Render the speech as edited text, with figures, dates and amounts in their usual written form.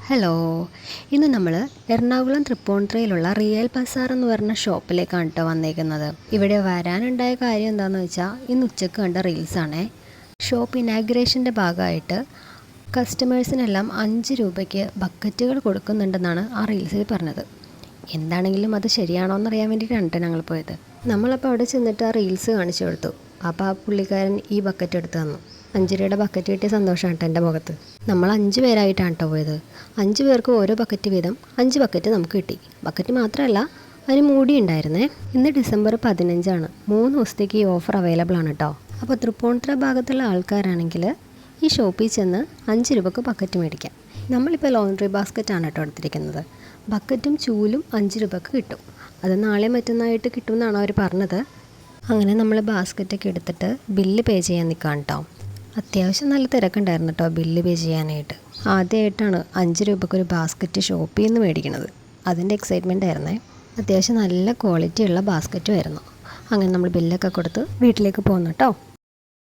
Hello, ഇന്ന് നമ്മൾ Ernakulam തൃപ്പൂണിത്തുറയിലുള്ള real Bazar എന്ന് പറഞ്ഞ ഷോപ്പിലേക്കാണ് കേട്ടോ വന്നേക്കുന്നത്. ഇവിടെ വരാനുണ്ടായ കാര്യം എന്താണെന്ന് വെച്ചാൽ ഇന്ന് ഉച്ചയ്ക്ക് കണ്ട റീൽസാണേ. ഷോപ്പ് ഇനാഗ്രേഷൻ്റെ ഭാഗമായിട്ട് കസ്റ്റമേഴ്സിനെല്ലാം 5 രൂപയ്ക്ക് ബക്കറ്റുകൾ കൊടുക്കുന്നുണ്ടെന്നാണ് ആ റീൽസിൽ പറഞ്ഞത്. എന്താണെങ്കിലും അത് ശരിയാണോ എന്നറിയാൻ വേണ്ടിയിട്ടാണ് കേട്ടോ ഞങ്ങൾ പോയത്. നമ്മളപ്പോൾ അവിടെ ചെന്നിട്ട് ആ റീൽസ് കാണിച്ചു കൊടുത്തു. അപ്പോൾ ആ പുള്ളിക്കാരൻ ഈ ബക്കറ്റ് എടുത്ത് തന്നു. 5 രൂപയുടെ ബക്കറ്റ് കിട്ടിയ സന്തോഷമാണ് കേട്ടോ എൻ്റെ മുഖത്ത്. നമ്മൾ 5 പേരായിട്ടാണ് കേട്ടോ പോയത്. 5 പേർക്ക് ഓരോ ബക്കറ്റ് വീതം 5 ബക്കറ്റ് നമുക്ക് കിട്ടി. ബക്കറ്റ് മാത്രമല്ല, അതിന് മൂടി ഉണ്ടായിരുന്നേ. ഇന്ന് ഡിസംബർ 15 3 ദിവസത്തേക്ക് ഈ ഓഫർ അവൈലബിൾ ആണ് കേട്ടോ. അപ്പോൾ തൃപ്പൂണിത്തുറ ഭാഗത്തുള്ള ആൾക്കാരാണെങ്കിൽ ഈ ഷോപ്പിൽ ചെന്ന് 5 രൂപക്ക് ബക്കറ്റ് മേടിക്കാം. നമ്മളിപ്പോൾ ലോണ്ട്രി ബാസ്ക്കറ്റാണ് കേട്ടോ എടുത്തിരിക്കുന്നത്. ബക്കറ്റും ചൂലും 5 രൂപക്ക് കിട്ടും. അത് നാളെ മറ്റന്നായിട്ട് കിട്ടുമെന്നാണ് അവർ പറഞ്ഞത്. അങ്ങനെ നമ്മൾ ബാസ്ക്കറ്റൊക്കെ എടുത്തിട്ട് ബില്ല് പേ ചെയ്യാൻ നിൽക്കാം കേട്ടോ. അത്യാവശ്യം നല്ല തിരക്കുണ്ടായിരുന്നു കേട്ടോ ബില്ല് പേ ചെയ്യാനായിട്ട്. ആദ്യമായിട്ടാണ് 5 രൂപക്കൊരു ബാസ്ക്കറ്റ് ഷോപ്പിൽ നിന്ന് മേടിക്കുന്നത്. അതിൻ്റെ എക്സൈറ്റ്മെൻ്റ് ആയിരുന്നേ. അത്യാവശ്യം നല്ല ക്വാളിറ്റിയുള്ള ബാസ്ക്കറ്റും ആയിരുന്നു. അങ്ങനെ നമ്മൾ ബില്ലൊക്കെ കൊടുത്ത് വീട്ടിലേക്ക് പോകുന്നു കേട്ടോ.